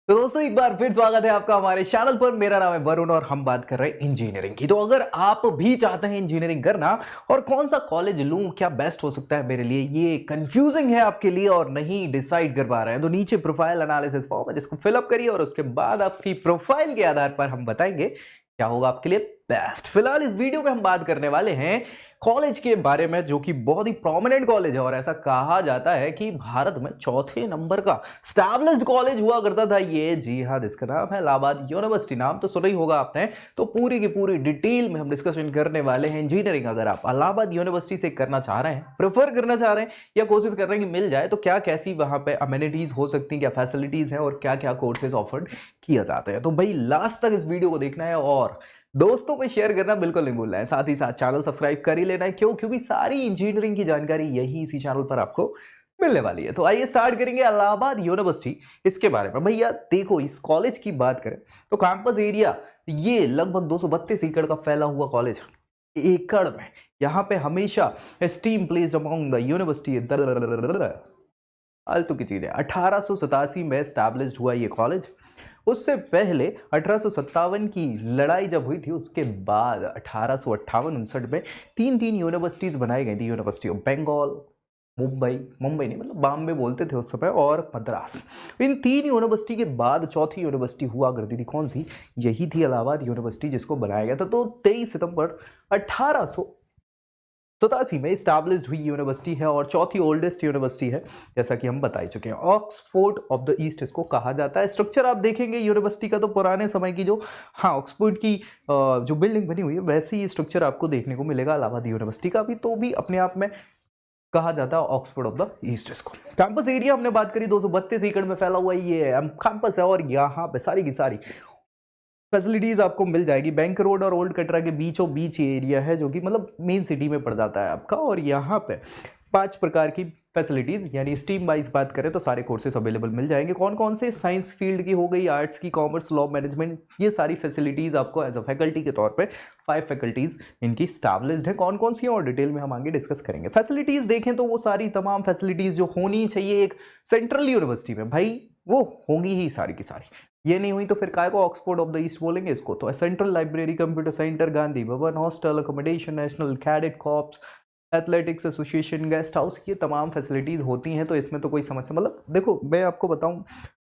तो दोस्तों एक बार फिर स्वागत है आपका हमारे चैनल पर। मेरा नाम है वरुण और हम बात कर रहे हैं इंजीनियरिंग की। तो अगर आप भी चाहते हैं इंजीनियरिंग करना और कौन सा कॉलेज लूं, क्या बेस्ट हो सकता है मेरे लिए, ये कंफ्यूजिंग है आपके लिए और नहीं डिसाइड कर पा रहे हैं, तो नीचे प्रोफाइल एनालिसिस फॉर्म है जिसको फिलअप करिए और उसके बाद आपकी प्रोफाइल के आधार पर हम बताएंगे क्या होगा आपके लिए बेस्ट। फिलहाल इस वीडियो में हम बात करने वाले हैं कॉलेज के बारे में जो कि बहुत ही प्रोमिनेंट कॉलेज है और ऐसा कहा जाता है कि भारत में चौथे नंबर का स्टैब्लिश्ड कॉलेज हुआ करता था ये। जी हाँ, इसका नाम है इलाहाबाद यूनिवर्सिटी। नाम तो सुना ही होगा आपने। तो पूरी की पूरी डिटेल में हम डिस्कशन करने वाले हैं इंजीनियरिंग। अगर आप इलाहाबाद यूनिवर्सिटी से करना चाह रहे हैं, प्रेफर करना चाह रहे हैं या कोशिश कर रहे हैं कि मिल जाए, तो क्या कैसी वहां पे अमेनिटीज हो सकती हैं, क्या फैसिलिटीज हैं और क्या क्या कोर्सेज ऑफर्ड किया जाते हैं। तो भाई लास्ट तक इस वीडियो को देखना है और दोस्तों में शेयर करना बिल्कुल नहीं भूलना है। साथ ही साथ चैनल सब्सक्राइब कर ही लेना है। क्यों? क्योंकि सारी इंजीनियरिंग की जानकारी यही इसी चैनल पर आपको मिलने वाली है। तो आइए स्टार्ट करेंगे इलाहाबाद यूनिवर्सिटी इसके बारे में। भैया देखो, इस कॉलेज की बात करें तो कैंपस एरिया ये लगभग 232 एकड़ का फैला हुआ कॉलेज एकड़ में। यहाँ पे हमेशा steam placed among the university फालतू की चीज है। 1887 में स्टैब्लिश्ड हुआ ये कॉलेज। उससे पहले 1857 की लड़ाई जब हुई थी, उसके बाद 1858-59 में तीन तीन यूनिवर्सिटीज बनाई गई थी। यूनिवर्सिटी ऑफ बंगाल, मुंबई मुंबई नहीं मतलब बॉम्बे बोलते थे उस समय, और मद्रास। इन तीन यूनिवर्सिटी के बाद चौथी यूनिवर्सिटी हुआ करती थी। कौन सी? यही थी इलाहाबाद यूनिवर्सिटी, जिसको बनाया गया था। तो 23 सितंबर 1887 में स्टैब्लिश्ड हुई यूनिवर्सिटी है और चौथी ओल्डेस्ट यूनिवर्सिटी है, जैसा कि हम बता ही चुके हैं। ऑक्सफोर्ड ऑफ द ईस्ट इसको कहा जाता है। स्ट्रक्चर आप देखेंगे यूनिवर्सिटी का तो पुराने समय की जो ऑक्सफोर्ड की जो बिल्डिंग बनी हुई है वैसी ही स्ट्रक्चर आपको देखने को मिलेगा इलाहाबाद यूनिवर्सिटी का भी। तो भी अपने आप में कहा जाता है ऑक्सफोर्ड ऑफ द ईस्ट इसको। कैंपस एरिया हमने बात करी, 232 एकड़ में फैला हुआ ये कैंपस है और यहाँ पे सारी की सारी फैसिलिटीज आपको मिल जाएगी। बैंक रोड और ओल्ड कटरा के बीचों बीच एरिया है, जो कि मतलब मेन सिटी में पड़ जाता है आपका। और यहाँ पे 5 प्रकार की फैसिलिटीज यानी स्ट्रीम वाइज बात करें तो सारे कोर्सेज अवेलेबल मिल जाएंगे। कौन कौन से? साइंस फील्ड की हो गई, आर्ट्स की, कॉमर्स, लॉ, मैनेजमेंट, ये सारी फैसिलिटीज आपको एज अ फैकल्टी के तौर पे 5 फैकल्टीज इनकी स्टैब्लिश्ड है। कौन कौन सी है और डिटेल में हम आगे डिस्कस करेंगे। फैसिलिटीज देखें तो वो सारी तमाम फैसिलिटीज जो होनी चाहिए एक सेंट्रल यूनिवर्सिटी में, भाई वो होंगी ही सारी की सारी। ये नहीं हुई तो फिर काय को ऑक्सफोर्ड ऑफ द ईस्ट बोलेंगे इसको। तो central library, computer centre, Gandhi Bhavan, hostel, accommodation, National Cadet Corps, athletics association, guest house, ये तमाम फैसिलिटीज़ होती हैं। तो इसमें तो कोई समस्या, मतलब देखो मैं आपको बताऊं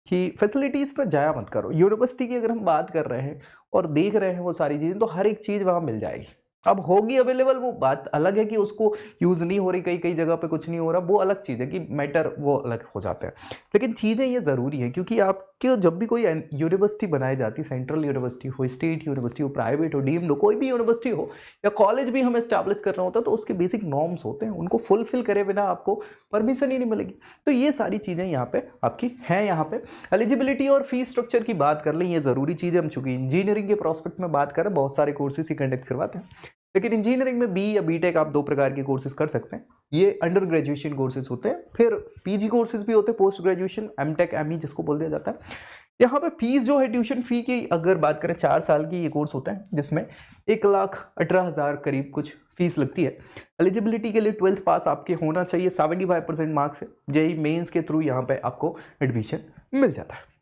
कि फैसिलिटीज़ पर जाया मत करो। यूनिवर्सिटी की अगर हम बात कर रहे हैं और देख रहे हैं वो सारी चीज़ें, तो हर एक चीज़ वहाँ मिल जाएगी। अब होगी अवेलेबल, वो बात अलग है कि उसको यूज़ नहीं हो रही, कई कई जगह पे कुछ नहीं हो रहा, वो अलग चीज़ है कि मैटर वो अलग हो जाता है। लेकिन चीज़ें ये ज़रूरी है क्योंकि आपके जब भी कोई यूनिवर्सिटी बनाई जाती, सेंट्रल यूनिवर्सिटी हो, स्टेट यूनिवर्सिटी हो, प्राइवेट हो, डीम्ड हो, कोई भी यूनिवर्सिटी हो या कॉलेज भी हमें स्टैब्लिश करना होता है, तो उसके बेसिक नॉर्म्स होते हैं, उनको फुलफिल करे बिना आपको परमिशन ही नहीं मिलेगी। तो ये सारी चीज़ें यहाँ पे आपकी हैं। यहाँ पे एलिजिबिलिटी और फीस स्ट्रक्चर की बात कर लें, ये ज़रूरी चीज़ है। हम चूंकि इंजीनियरिंग के प्रोस्पेक्ट में बात करें, बहुत सारे कोर्सेज ही कंडक्ट करवाते हैं, लेकिन इंजीनियरिंग में बी या बीटेक आप 2 प्रकार के कोर्सेज कर सकते हैं। ये अंडर ग्रेजुएशन कोर्सेज होते हैं, फिर पीजी कोर्सेज भी होते हैं, पोस्ट ग्रेजुएशन, एमटेक, एमई जिसको बोल दिया जाता है। यहाँ पे फीस जो है ट्यूशन फी की अगर बात करें, 4 साल की ये कोर्स होता है जिसमें 1,18,000 करीब कुछ फीस लगती है। एलिजिबिलिटी के लिए 12th पास आपके होना चाहिए 75% मार्क्स से। जेई मेंस के थ्रू यहाँ पे आपको एडमिशन मिल जाता है।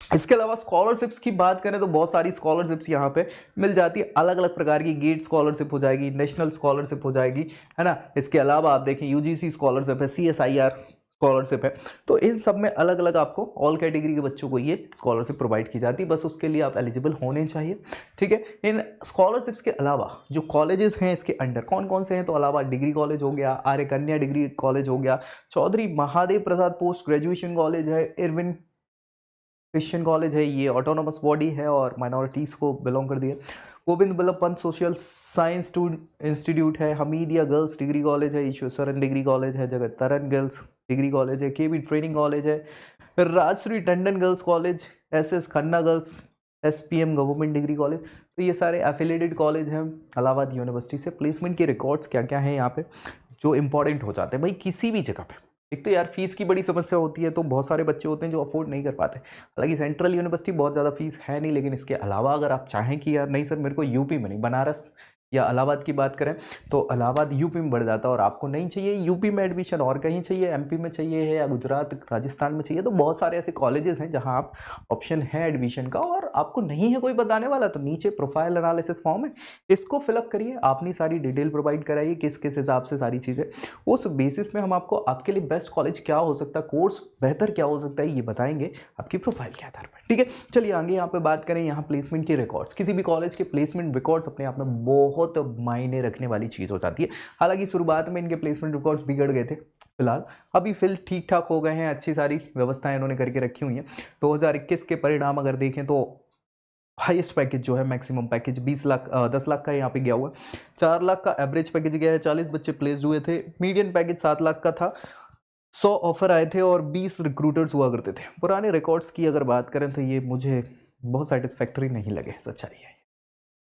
इसके अलावा स्कॉलरशिप्स की बात करें तो बहुत सारी स्कॉलरशिप्स यहाँ पे मिल जाती है। अलग अलग प्रकार की गेट स्कॉलरशिप हो जाएगी, नेशनल स्कॉलरशिप हो जाएगी, है ना। इसके अलावा आप देखें यूजीसी स्कॉलरशिप है, सीएसआईआर स्कॉलरशिप है। तो इन सब में अलग अलग आपको ऑल कैटेगरी के बच्चों को ये स्कॉलरशिप प्रोवाइड की जाती है। बस उसके लिए आप एलिजिबल होने चाहिए, ठीक है। इन स्कॉलरशिप्स के अलावा जो कॉलेजेस हैं इसके अंडर कौन कौन से हैं, तो अलावा डिग्री कॉलेज हो गया, आर्य कन्या डिग्री कॉलेज हो गया, Chaudhary Mahadev Prasad post graduation college है, इरविन क्रिश्चियन कॉलेज है, ये ऑटोनोमस बॉडी है और माइनॉरिटीज़ को बिलोंग कर दिया। Govind Ballabh Pant social science institute है, हमीदिया गर्ल्स डिग्री कॉलेज है, ईश्वरन डिग्री कॉलेज है, जगत तरन गर्ल्स डिग्री कॉलेज है, केवी ट्रेनिंग कॉलेज है, Rajshree Tandon girls college, SS Khanna girls, SPM government degree college. तो ये सारे एफिलेटेड कॉलेज हैं इलाहाबाद यूनिवर्सिटी से। प्लेसमेंट के रिकॉर्ड्स क्या क्या हैं यहाँ पे जो इंपॉर्टेंट हो जाते हैं भाई किसी भी जगह पे। एक तो यार फीस की बड़ी समस्या होती है, तो बहुत सारे बच्चे होते हैं जो अफोर्ड नहीं कर पाते। हालांकि सेंट्रल यूनिवर्सिटी बहुत ज़्यादा फीस है नहीं, लेकिन इसके अलावा अगर आप चाहें कि यार नहीं सर मेरे को यूपी में नहीं, बनारस या इलाहाबाद की बात करें तो इलाहाबाद यूपी में बढ़ जाता है और आपको नहीं चाहिए यूपी में एडमिशन और कहीं चाहिए, एमपी में चाहिए है या गुजरात राजस्थान में चाहिए, तो बहुत सारे ऐसे कॉलेजेस हैं जहां आप ऑप्शन है एडमिशन का और आपको नहीं है कोई बताने वाला, तो नीचे प्रोफाइल एनालिसिस फॉर्म है, इसको फिलअप करिए, अपनी सारी डिटेल प्रोवाइड कराइए किस किस हिसाब से सारी चीज़ें, उस बेसिस में हम आपको आपके लिए बेस्ट कॉलेज क्या हो सकता है, कोर्स बेहतर क्या हो सकता है, ये बताएंगे आपकी प्रोफाइल के आधार पर। ठीक है, चलिए आगे यहाँ पे बात करें। यहाँ प्लेसमेंट के रिकॉर्ड्स, किसी भी कॉलेज के प्लेसमेंट रिकॉर्ड्स अपने आप में बहुत मायने रखने वाली चीज़ हो जाती है। हालांकि शुरुआत में इनके प्लेसमेंट रिकॉर्ड्स बिगड़ गए थे, फिलहाल अभी ठीक ठाक हो गए हैं, अच्छी सारी व्यवस्थाएं इन्होंने करके रखी हुई हैं। 2021 के परिणाम अगर देखें तो हाईएस्ट पैकेज जो है, मैक्सिमम पैकेज 10 लाख का यहाँ पे गया हुआ है, 4 लाख का एवरेज पैकेज गया है, 40 बच्चे प्लेस्ड हुए थे, मीडियन पैकेज 7 लाख का था, 100 ऑफर आए थे और 20 रिक्रूटर्स हुआ करते थे। पुराने रिकॉर्ड्स की अगर बात करें तो ये मुझे बहुत सेटिस्फैक्टरी नहीं लगे, सच्चाई है।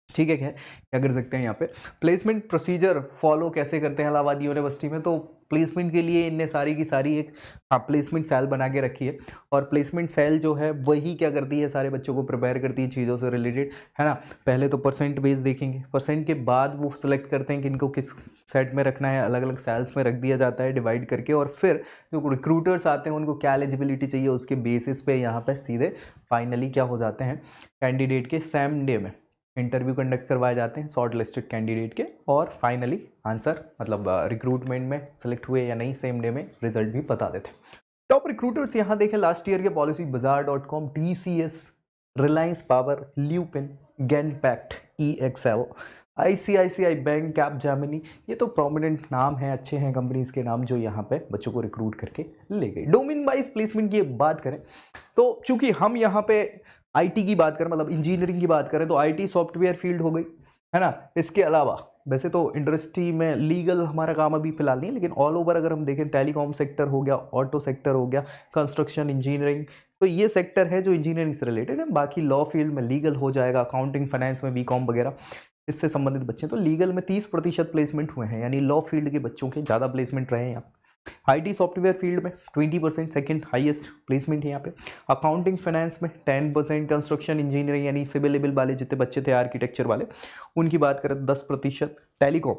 ठीक है, क्या कर सकते हैं यहाँ पे प्लेसमेंट प्रोसीजर फॉलो कैसे करते हैं इलाहाबाद यूनिवर्सिटी में, तो प्लेसमेंट के लिए इनने सारी की सारी एक प्लेसमेंट सेल बना के रखी है और प्लेसमेंट सेल जो है वही क्या करती है, सारे बच्चों को प्रिपेयर करती है चीज़ों से रिलेटेड, है ना। पहले तो परसेंट बेस देखेंगे, परसेंट के बाद वो सिलेक्ट करते हैं कि इनको किस सेट में रखना है, अलग अलग सेल्स में रख दिया जाता है डिवाइड करके, और फिर जो रिक्रूटर्स आते हैं उनको क्या एलिजिबिलिटी चाहिए उसके बेसिस पे यहाँ पर सीधे फाइनली क्या हो जाते हैं, कैंडिडेट के सेम डे में इंटरव्यू कंडक्ट करवाए जाते हैं शॉर्ट लिस्टेड कैंडिडेट के, और फाइनली आंसर मतलब रिक्रूटमेंट में सेलेक्ट हुए या नहीं सेम डे में रिजल्ट भी बता देते हैं। टॉप रिक्रूटर्स यहाँ देखें लास्ट ईयर के Policybazaar.com, TCS, Reliance Power, Lupin, Genpact, EXL, ICICI bank, Capgemini, ये तो प्रोमिनेंट नाम है, अच्छे हैं कंपनीज के नाम जो यहाँ पे बच्चों को रिक्रूट करके ले गए। डोमेन वाइज प्लेसमेंट की बात करें तो चूंकि हम यहाँ पे आईटी की बात करें, मतलब इंजीनियरिंग की बात करें, तो आईटी सॉफ्टवेयर फील्ड हो गई, है ना। इसके अलावा वैसे तो इंडस्ट्री में लीगल हमारा काम अभी फिलहाल नहीं है, लेकिन ऑल ओवर अगर हम देखें टेलीकॉम सेक्टर हो गया, ऑटो सेक्टर हो गया, कंस्ट्रक्शन, इंजीनियरिंग, तो ये सेक्टर है जो इंजीनियरिंग से रिलेटेड है। बाकी लॉ फील्ड में लीगल हो जाएगा, अकाउंटिंग, फाइनेंस में बीकॉम वगैरह इससे संबंधित बच्चे, तो लीगल में 30% प्लेसमेंट हुए हैं, यानी लॉ फील्ड के बच्चों के ज़्यादा प्लेसमेंट रहे हैं यहाँ। आईटी सॉफ्टवेयर फील्ड में 20%, सेकंड हाईएस्ट प्लेसमेंट है यहाँ पे। अकाउंटिंग फाइनेंस में 10%, कंस्ट्रक्शन इंजीनियरिंग यानी सिविल लेवल वाले जितने बच्चे थे आर्किटेक्चर वाले उनकी बात करें 10%, टेलीकॉम,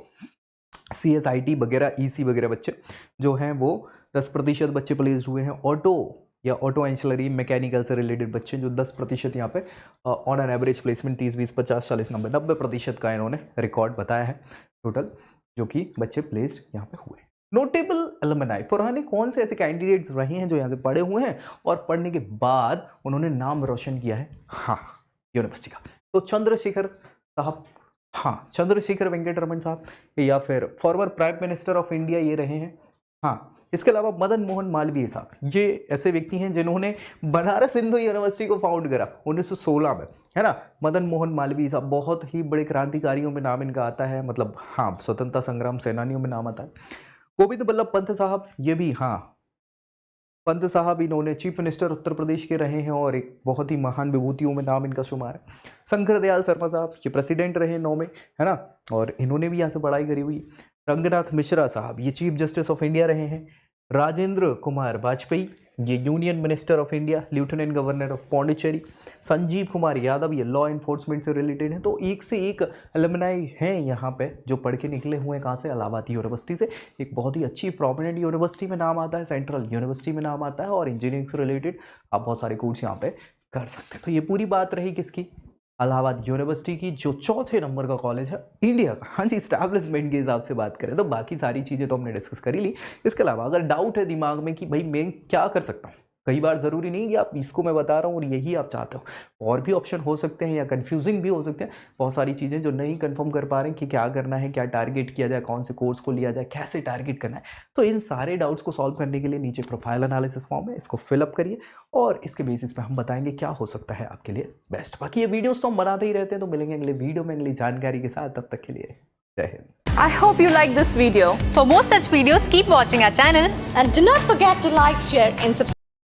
CSIT वगैरह, EC वगैरह बच्चे जो हैं वो 10% बच्चे प्लेस्ड हुए हैं। ऑटो या ऑटो एंसिलरी मैकेनिकल से रिलेटेड बच्चे जो 10% यहाँ पे ऑन एन एवरेज प्लेसमेंट 30, 20, 50, 40, 90% का इन्होंने रिकॉर्ड बताया है टोटल, जो कि बच्चे प्लेस्ड यहाँ पे हुए। नोटेबल एलुमनाई, पुराने कौन से ऐसे कैंडिडेट्स रहे हैं जो यहाँ से पढ़े हुए हैं और पढ़ने के बाद उन्होंने नाम रोशन किया है हाँ यूनिवर्सिटी का, तो चंद्रशेखर साहब, हाँ चंद्रशेखर वेंकटरमन साहब, या फिर former prime minister of India ये रहे हैं। हाँ, इसके अलावा मदन मोहन मालवीय साहब, ये ऐसे व्यक्ति हैं जिन्होंने बनारस हिंदू यूनिवर्सिटी को फाउंड करा 1916 में, है ना। मदन मोहन मालवीय साहब बहुत ही बड़े क्रांतिकारियों में नाम इनका आता है, मतलब हाँ स्वतंत्रता संग्राम सेनानियों में नाम आता है। गोविंद बल्लभ पंत साहब, ये भी हाँ पंत साहब, इन्होंने चीफ मिनिस्टर उत्तर प्रदेश के रहे हैं और एक बहुत ही महान विभूतियों में नाम इनका शुमार है। शंकर दयाल शर्मा साहब, ये प्रेसिडेंट रहे 9 में, है ना, और इन्होंने भी यहाँ से पढ़ाई करी हुई। रंगनाथ मिश्रा साहब, ये चीफ जस्टिस ऑफ इंडिया रहे हैं। राजेंद्र कुमार वाजपेयी, ये union minister of India, lieutenant governor of Pondicherry. Sanjeev Kumar Yadav, ये लॉ इन्फोर्समेंट से रिलेटेड है। तो एक से एक अलुमनाई हैं यहाँ पे जो पढ़ के निकले हुए हैं, कहाँ से, इलाहाबाद यूनिवर्सिटी से। एक बहुत ही अच्छी प्रोमिनेंट यूनिवर्सिटी में नाम आता है, सेंट्रल यूनिवर्सिटी में नाम आता है, और इंजीनियरिंग से रिलेटेड आप बहुत सारे कोर्स यहाँ पे कर सकते हैं। तो ये पूरी बात रही किसकी, इलाहाबाद यूनिवर्सिटी की, जो 4थे नंबर का कॉलेज है इंडिया का। हाँ जी, इस्टेब्लिशमेंट के हिसाब से बात करें तो बाकी सारी चीज़ें तो हमने डिस्कस कर ही ली। इसके अलावा अगर डाउट है दिमाग में कि भाई मैं क्या कर सकता हूँ, कई बार ज़रूरी नहीं कि आप इसको मैं बता रहा हूँ और यही आप चाहते हो, और भी ऑप्शन हो सकते हैं या कंफ्यूजिंग भी हो सकते हैं। बहुत सारी चीज़ें जो नहीं कंफर्म कर पा रहे हैं कि क्या करना है, क्या टारगेट किया जाए, कौन से कोर्स को लिया जाए, कैसे टारगेट करना है, तो इन सारे डाउट्स को सॉल्व करने के लिए नीचे प्रोफाइल एनालिसिस फॉर्म है, इसको फिलअप करिए और इसके बेसिस पे हम बताएंगे क्या हो सकता है आपके लिए बेस्ट। बाकी ये वीडियोस तो हम बनाते ही रहते हैं, तो मिलेंगे अगले वीडियो में अगली जानकारी के साथ। तब तक के लिए जय Hind. I hope you like this video. For more such videos, keep watching our channel and do not forget to like, share and subscribe.